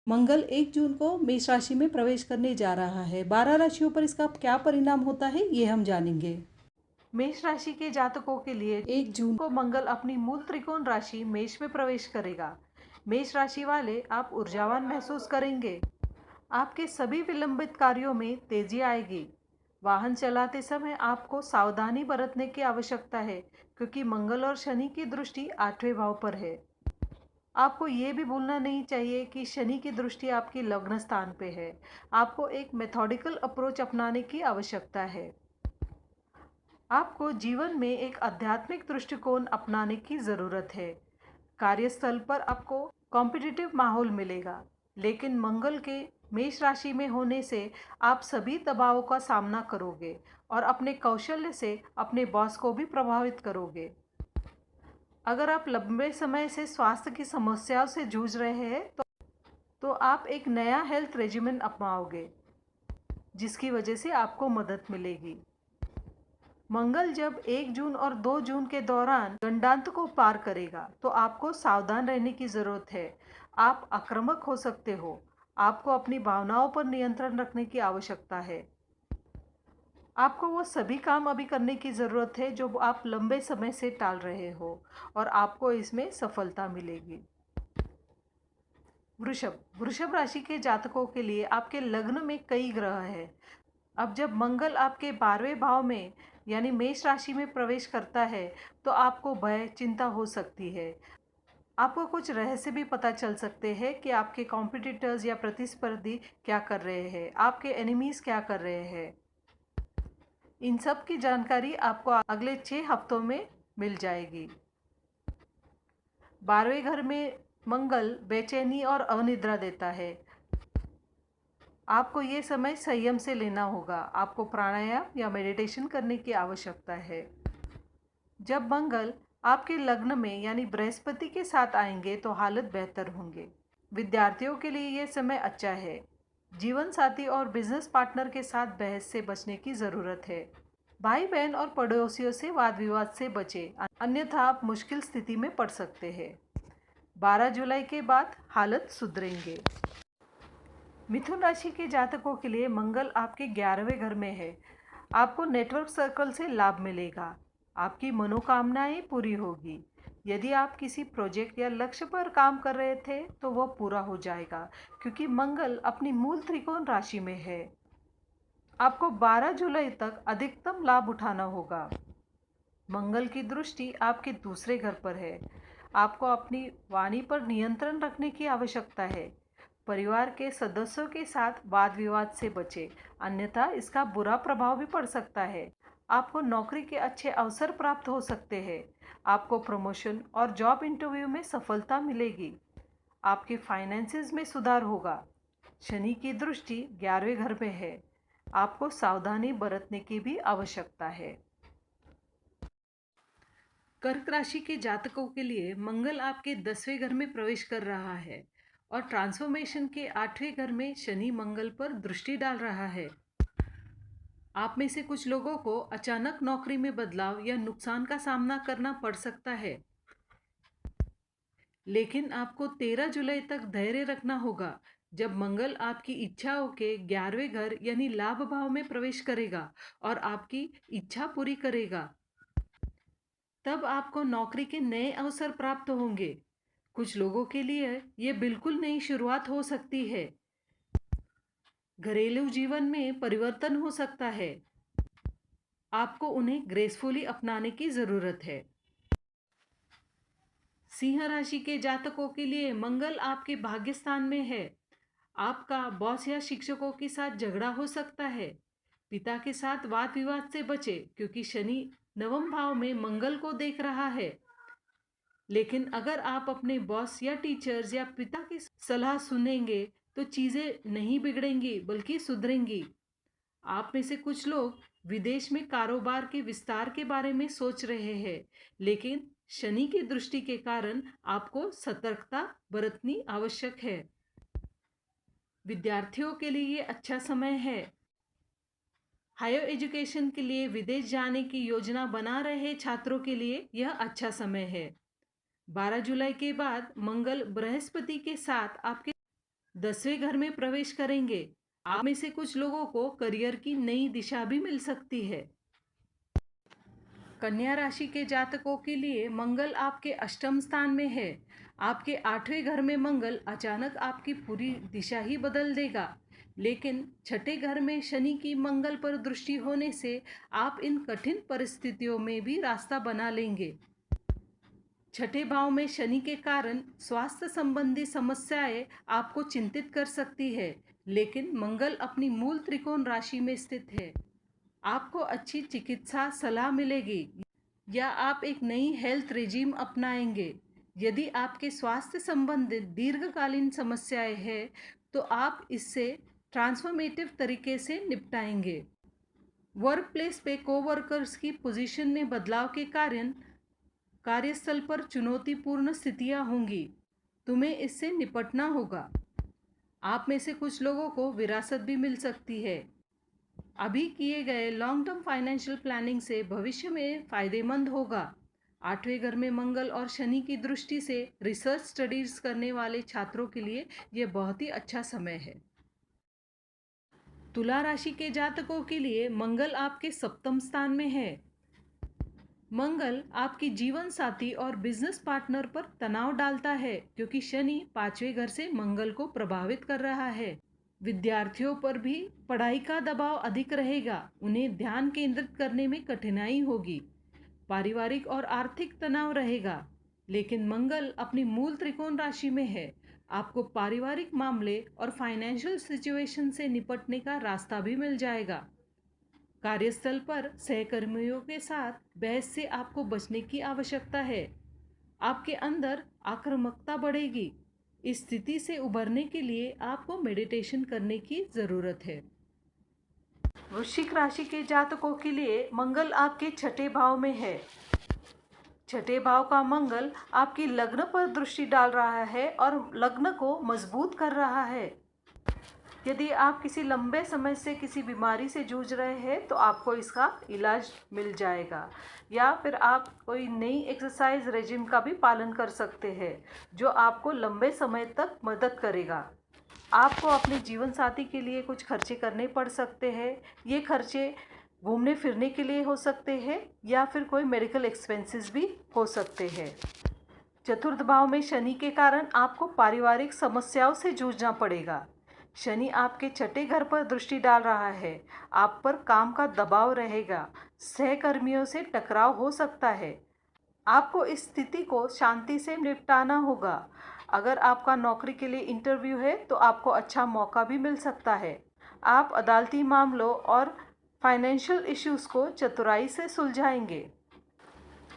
मंगल 1 जून को मेष राशि में प्रवेश करने जा रहा है। 12 राशियों पर इसका क्या परिणाम होता है ये हम जानेंगे। मेष राशि के जातकों के लिए 1 जून को मंगल अपनी मूल त्रिकोण राशि मेष में प्रवेश करेगा। मेष राशि वाले आप ऊर्जावान महसूस करेंगे। आपके सभी विलंबित कार्यों में तेजी आएगी। वाहन चलाते समय आपको सावधानी बरतने की आवश्यकता है, क्योंकि मंगल और शनि की दृष्टि 8वें भाव पर है। आपको ये भी भूलना नहीं चाहिए कि शनि की दृष्टि आपकी लग्न स्थान पे है। आपको एक मेथोडिकल अप्रोच अपनाने की आवश्यकता है। आपको जीवन में एक आध्यात्मिक दृष्टिकोण अपनाने की ज़रूरत है। कार्यस्थल पर आपको कॉम्पिटिटिव माहौल मिलेगा, लेकिन मंगल के मेष राशि में होने से आप सभी दबावों का सामना करोगे और अपने कौशल्य से अपने बॉस को भी प्रभावित करोगे। अगर आप लंबे समय से स्वास्थ्य की समस्याओं से जूझ रहे हैं तो आप एक नया हेल्थ रेजिमेंट अपनाओगे, जिसकी वजह से आपको मदद मिलेगी। मंगल जब 1 जून और 2 जून के दौरान गंडांत को पार करेगा तो आपको सावधान रहने की ज़रूरत है। आप आक्रामक हो सकते हो। आपको अपनी भावनाओं पर नियंत्रण रखने की आवश्यकता है। आपको वो सभी काम अभी करने की ज़रूरत है जो आप लंबे समय से टाल रहे हो, और आपको इसमें सफलता मिलेगी। वृषभ राशि के जातकों के लिए आपके लग्न में कई ग्रह हैं। अब जब मंगल आपके 12वें भाव में यानी मेष राशि में प्रवेश करता है तो आपको भय चिंता हो सकती है। आपको कुछ रहस्य भी पता चल सकते हैं कि आपके कॉम्पिटिटर्स या प्रतिस्पर्धी क्या कर रहे हैं, आपके एनिमीज क्या कर रहे हैं। इन सब की जानकारी आपको अगले 6 हफ्तों में मिल जाएगी। 12वें घर में मंगल बेचैनी और अनिद्रा देता है। आपको ये समय संयम से लेना होगा। आपको प्राणायाम या मेडिटेशन करने की आवश्यकता है। जब मंगल आपके लग्न में यानी बृहस्पति के साथ आएंगे तो हालत बेहतर होंगे। विद्यार्थियों के लिए ये समय अच्छा है। जीवन साथी और बिजनेस पार्टनर के साथ बहस से बचने की ज़रूरत है। भाई बहन और पड़ोसियों से वाद विवाद से बचें, अन्यथा आप मुश्किल स्थिति में पड़ सकते हैं। 12 जुलाई के बाद हालत सुधरेंगे। मिथुन राशि के जातकों के लिए मंगल आपके 11वें घर में है। आपको नेटवर्क सर्कल से लाभ मिलेगा। आपकी मनोकामनाएं पूरी होगी। यदि आप किसी प्रोजेक्ट या लक्ष्य पर काम कर रहे थे तो वह पूरा हो जाएगा, क्योंकि मंगल अपनी मूल त्रिकोण राशि में है। आपको 12 जुलाई तक अधिकतम लाभ उठाना होगा। मंगल की दृष्टि आपके दूसरे घर पर है। आपको अपनी वाणी पर नियंत्रण रखने की आवश्यकता है। परिवार के सदस्यों के साथ वाद विवाद से बचें, अन्यथा इसका बुरा प्रभाव भी पड़ सकता है। आपको नौकरी के अच्छे अवसर प्राप्त हो सकते हैं। आपको प्रमोशन और जॉब इंटरव्यू में सफलता मिलेगी। आपके फाइनेंसेस में सुधार होगा। शनि की दृष्टि 11वें घर में है। आपको सावधानी बरतने की भी आवश्यकता है। कर्क राशि के जातकों के लिए मंगल आपके 10वें घर में प्रवेश कर रहा है और ट्रांसफॉर्मेशन के 8वें घर में शनि मंगल पर दृष्टि डाल रहा है। आप में से कुछ लोगों को अचानक नौकरी में बदलाव या नुकसान का सामना करना पड़ सकता है, लेकिन आपको 13 जुलाई तक धैर्य रखना होगा। जब मंगल आपकी इच्छाओं के 11वें घर यानी लाभ भाव में प्रवेश करेगा और आपकी इच्छा पूरी करेगा, तब आपको नौकरी के नए अवसर प्राप्त होंगे। कुछ लोगों के लिए ये बिल्कुल नई शुरुआत हो सकती है। घरेलू जीवन में परिवर्तन हो सकता है। आपको उन्हें ग्रेसफुली अपनाने की ज़रूरत है। सिंह राशि के जातकों के लिए मंगल आपके भाग्य स्थान में है। आपका बॉस या शिक्षकों के साथ झगड़ा हो सकता है। पिता के साथ वाद विवाद से बचे, क्योंकि शनि नवम भाव में मंगल को देख रहा है। लेकिन अगर आप अपने बॉस या टीचर्स या पिता की सलाह सुनेंगे तो चीज़ें नहीं बिगड़ेंगी बल्कि सुधरेंगी। आप में से कुछ लोग विदेश में कारोबार के विस्तार के बारे में सोच रहे हैं, लेकिन शनि की दृष्टि के कारण आपको सतर्कता बरतनी आवश्यक है। विद्यार्थियों के लिए ये अच्छा समय है। हायर एजुकेशन के लिए विदेश जाने की योजना बना रहे छात्रों के लिए यह अच्छा समय है। 12 जुलाई के बाद मंगल बृहस्पति के साथ आपके 10वें घर में प्रवेश करेंगे। आप में से कुछ लोगों को करियर की नई दिशा भी मिल सकती है। कन्या राशि के जातकों के लिए मंगल आपके अष्टम स्थान में है। आपके 8वें घर में मंगल अचानक आपकी पूरी दिशा ही बदल देगा, लेकिन छठे घर में शनि की मंगल पर दृष्टि होने से आप इन कठिन परिस्थितियों में भी रास्ता बना लेंगे। छठे भाव में शनि के कारण स्वास्थ्य संबंधी समस्याएं आपको चिंतित कर सकती है, लेकिन मंगल अपनी मूल त्रिकोण राशि में स्थित है। आपको अच्छी चिकित्सा सलाह मिलेगी या आप एक नई हेल्थ रेजिम अपनाएंगे। यदि आपके स्वास्थ्य संबंधित दीर्घकालीन समस्याएं हैं तो आप इससे ट्रांसफॉर्मेटिव तरीके से निपटाएंगे। वर्क प्लेस पे कोवर्कर्स की पोजीशन में बदलाव के कारण कार्यस्थल पर चुनौतीपूर्ण स्थितियां होंगी। तुम्हें इससे निपटना होगा। आप में से कुछ लोगों को विरासत भी मिल सकती है। अभी किए गए लॉन्ग टर्म फाइनेंशियल प्लानिंग से भविष्य में फायदेमंद होगा। 8वें घर में मंगल और शनि की दृष्टि से रिसर्च स्टडीज करने वाले छात्रों के लिए यह बहुत ही अच्छा समय है। तुला राशि के जातकों के लिए मंगल आपके सप्तम स्थान में है। मंगल आपकी जीवन साथी और बिजनेस पार्टनर पर तनाव डालता है क्योंकि शनि 5वें घर से मंगल को प्रभावित कर रहा है। विद्यार्थियों पर भी पढ़ाई का दबाव अधिक रहेगा। उन्हें ध्यान केंद्रित करने में कठिनाई होगी। पारिवारिक और आर्थिक तनाव रहेगा, लेकिन मंगल अपनी मूल त्रिकोण राशि में है। आपको पारिवारिक मामले और फाइनेंशियल सिचुएशन से निपटने का रास्ता भी मिल जाएगा। कार्यस्थल पर सहकर्मियों के साथ बहस से आपको बचने की आवश्यकता है। आपके अंदर आक्रामकता बढ़ेगी। इस स्थिति से उभरने के लिए आपको मेडिटेशन करने की ज़रूरत है। वृश्चिक राशि के जातकों के लिए मंगल आपके छठे भाव में है। छठे भाव का मंगल आपकी लग्न पर दृष्टि डाल रहा है और लग्न को मजबूत कर रहा है। यदि आप किसी लंबे समय से किसी बीमारी से जूझ रहे हैं तो आपको इसका इलाज मिल जाएगा, या फिर आप कोई नई एक्सरसाइज रेजिम का भी पालन कर सकते हैं जो आपको लंबे समय तक मदद करेगा। आपको अपने जीवन साथी के लिए कुछ खर्चे करने पड़ सकते हैं। ये खर्चे घूमने फिरने के लिए हो सकते हैं या फिर कोई मेडिकल एक्सपेंसेस भी हो सकते हैं। चतुर्थ भाव में शनि के कारण आपको पारिवारिक समस्याओं से जूझना पड़ेगा। शनि आपके छठे घर पर दृष्टि डाल रहा है। आप पर काम का दबाव रहेगा। सहकर्मियों से टकराव हो सकता है। आपको इस स्थिति को शांति से निपटाना होगा। अगर आपका नौकरी के लिए इंटरव्यू है तो आपको अच्छा मौका भी मिल सकता है। आप अदालती मामलों और फाइनेंशियल इश्यूज को चतुराई से सुलझाएंगे।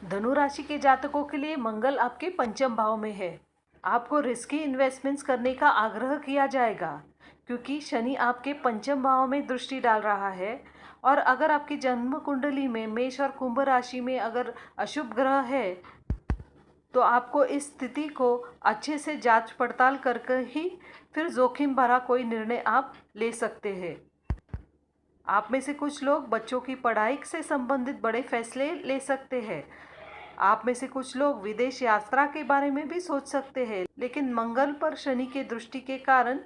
धनु राशि के जातकों के लिए मंगल आपके पंचम भाव में है। आपको रिस्की इन्वेस्टमेंट्स करने का आग्रह किया जाएगा क्योंकि शनि आपके पंचम भाव में दृष्टि डाल रहा है। और अगर आपकी जन्म कुंडली में मेष और कुंभ राशि में अगर अशुभ ग्रह है तो आपको इस स्थिति को अच्छे से जांच पड़ताल करके ही फिर जोखिम भरा कोई निर्णय आप ले सकते हैं। आप में से कुछ लोग बच्चों की पढ़ाई से संबंधित बड़े फैसले ले सकते हैं। आप में से कुछ लोग विदेश यात्रा के बारे में भी सोच सकते हैं, लेकिन मंगल पर शनि के दृष्टि के कारण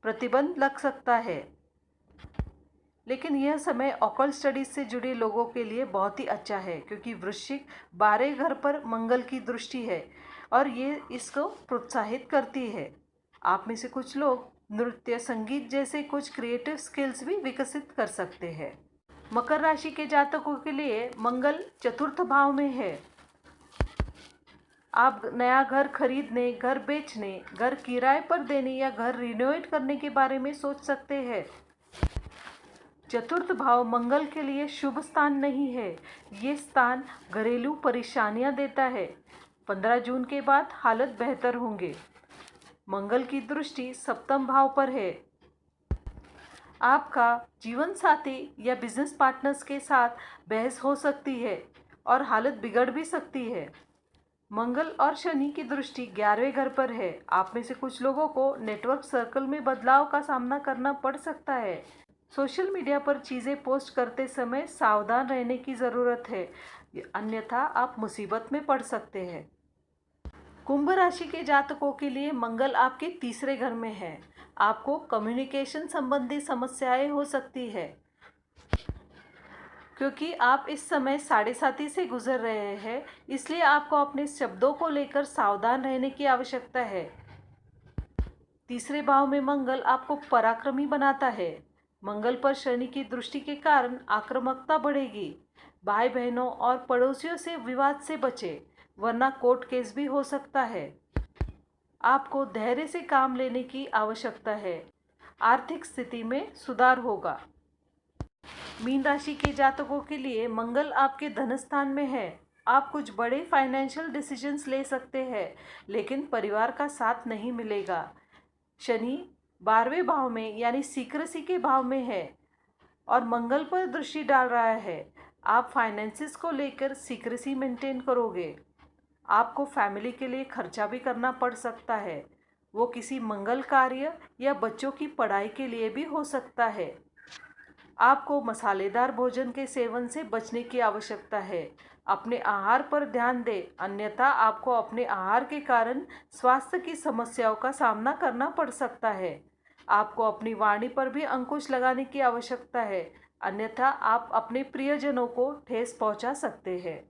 प्रतिबंध लग सकता है। लेकिन यह समय ऑकल्ट स्टडीज से जुड़े लोगों के लिए बहुत ही अच्छा है क्योंकि वृश्चिक 12 घर पर मंगल की दृष्टि है और ये इसको प्रोत्साहित करती है। आप में से कुछ लोग नृत्य, संगीत जैसे कुछ क्रिएटिव स्किल्स भी विकसित कर सकते हैं। मकर राशि के जातकों के लिए मंगल चतुर्थ भाव में है। आप नया घर खरीदने, घर बेचने, घर किराए पर देने या घर रिनोवेट करने के बारे में सोच सकते हैं। चतुर्थ भाव मंगल के लिए शुभ स्थान नहीं है। ये स्थान घरेलू परेशानियां देता है। 15 जून के बाद हालत बेहतर होंगे। मंगल की दृष्टि सप्तम भाव पर है। आपका जीवन साथी या बिजनेस पार्टनर्स के साथ बहस हो सकती है और हालत बिगड़ भी सकती है। मंगल और शनि की दृष्टि 11वें घर पर है। आप में से कुछ लोगों को नेटवर्क सर्कल में बदलाव का सामना करना पड़ सकता है। सोशल मीडिया पर चीज़ें पोस्ट करते समय सावधान रहने की ज़रूरत है, अन्यथा आप मुसीबत में पड़ सकते हैं। कुंभ राशि के जातकों के लिए मंगल आपके तीसरे घर में है। आपको कम्युनिकेशन संबंधी समस्याएं हो सकती है, क्योंकि आप इस समय साढ़े साथी से गुजर रहे हैं, इसलिए आपको अपने शब्दों को लेकर सावधान रहने की आवश्यकता है। तीसरे भाव में मंगल आपको पराक्रमी बनाता है। मंगल पर शनि की दृष्टि के कारण आक्रामकता बढ़ेगी। भाई बहनों और पड़ोसियों से विवाद से बचे, वरना कोर्ट केस भी हो सकता है। आपको धैर्य से काम लेने की आवश्यकता है। आर्थिक स्थिति में सुधार होगा। मीन राशि के जातकों के लिए मंगल आपके धन स्थान में है। आप कुछ बड़े फाइनेंशियल डिसीजंस ले सकते हैं, लेकिन परिवार का साथ नहीं मिलेगा। शनि 12वें भाव में यानी सीक्रेसी के भाव में है और मंगल पर दृष्टि डाल रहा है। आप फाइनेंसिस को लेकर सीक्रेसी मेंटेन करोगे। आपको फैमिली के लिए खर्चा भी करना पड़ सकता है। वो किसी मंगल कार्य या बच्चों की पढ़ाई के लिए भी हो सकता है। आपको मसालेदार भोजन के सेवन से बचने की आवश्यकता है। अपने आहार पर ध्यान दें, अन्यथा आपको अपने आहार के कारण स्वास्थ्य की समस्याओं का सामना करना पड़ सकता है। आपको अपनी वाणी पर भी अंकुश लगाने की आवश्यकता है, अन्यथा आप अपने प्रियजनों को ठेस पहुंचा सकते हैं।